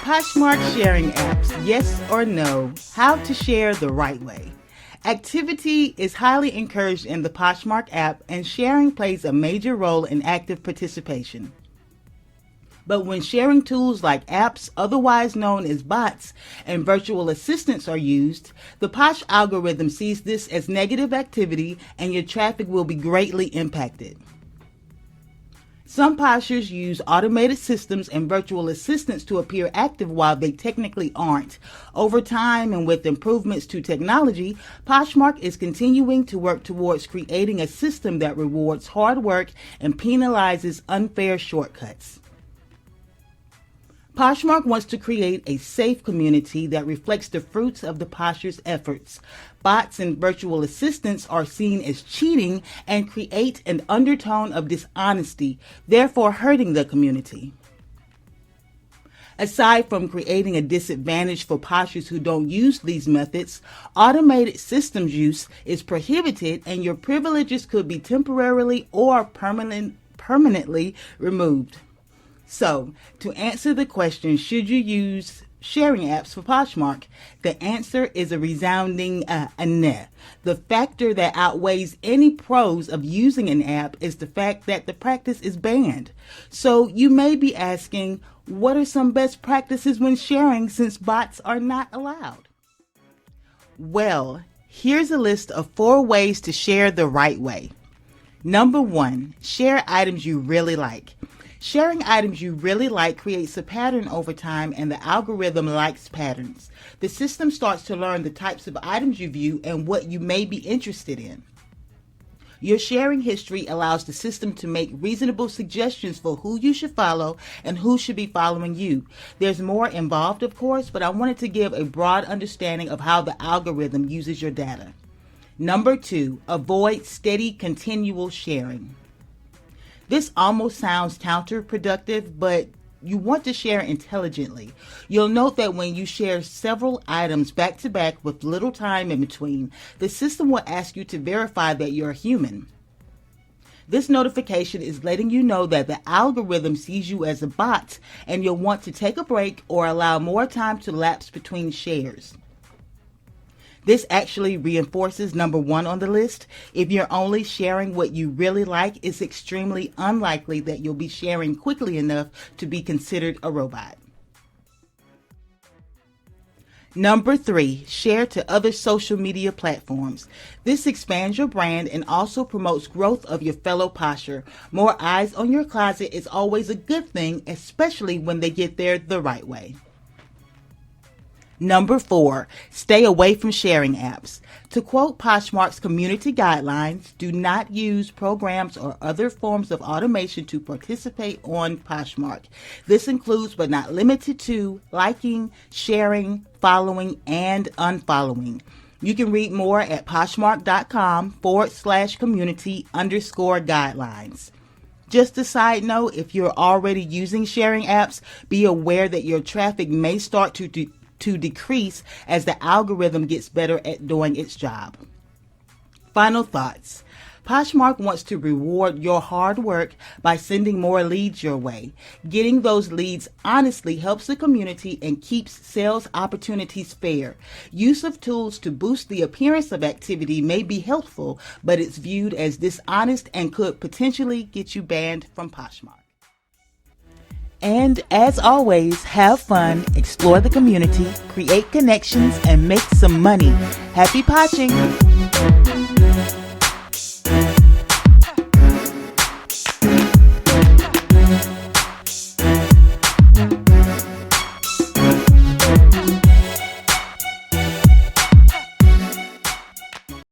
Poshmark sharing apps, yes or no? How to share the right way. Activity is highly encouraged in the Poshmark app, and sharing plays a major role in active participation. But when sharing tools like apps, otherwise known as bots, and virtual assistants are used, the Posh algorithm sees this as negative activity and your traffic will be greatly impacted. Some Poshers use automated systems and virtual assistants to appear active while they technically aren't. Over time and with improvements to technology, Poshmark is continuing to work towards creating a system that rewards hard work and penalizes unfair shortcuts. Poshmark wants to create a safe community that reflects the fruits of the Poshers' efforts. Bots and virtual assistants are seen as cheating and create an undertone of dishonesty, therefore hurting the community. Aside from creating a disadvantage for Poshers who don't use these methods, automated systems use is prohibited and your privileges could be temporarily or permanently removed. So, to answer the question, should you use sharing apps for Poshmark? The answer is a resounding no. The factor that outweighs any pros of using an app is the fact that the practice is banned. So you may be asking, what are some best practices when sharing since bots are not allowed? Well, here's a list of 4 ways to share the right way. Number 1, share items you really like. Sharing items you really like creates a pattern over time, and the algorithm likes patterns. The system starts to learn the types of items you view and what you may be interested in. Your sharing history allows the system to make reasonable suggestions for who you should follow and who should be following you. There's more involved, of course, but I wanted to give a broad understanding of how the algorithm uses your data. Number 2, avoid steady, continual sharing. This almost sounds counterproductive, but you want to share intelligently. You'll note that when you share several items back to back with little time in between, the system will ask you to verify that you're human. This notification is letting you know that the algorithm sees you as a bot and you'll want to take a break or allow more time to lapse between shares. This actually reinforces number 1 on the list. If you're only sharing what you really like, it's extremely unlikely that you'll be sharing quickly enough to be considered a robot. Number 3, share to other social media platforms. This expands your brand and also promotes growth of your fellow Posher. More eyes on your closet is always a good thing, especially when they get there the right way. Number 4, stay away from sharing apps. To quote Poshmark's community guidelines, do not use programs or other forms of automation to participate on Poshmark. This includes but not limited to liking, sharing, following, and unfollowing. You can read more at poshmark.com/community_guidelines. Just a side note, if you're already using sharing apps, be aware that your traffic may start to decrease as the algorithm gets better at doing its job. Final thoughts. Poshmark wants to reward your hard work by sending more leads your way. Getting those leads honestly helps the community and keeps sales opportunities fair. Use of tools to boost the appearance of activity may be helpful, but it's viewed as dishonest and could potentially get you banned from Poshmark. And as always, have fun, explore the community, create connections, and make some money. Happy poshing!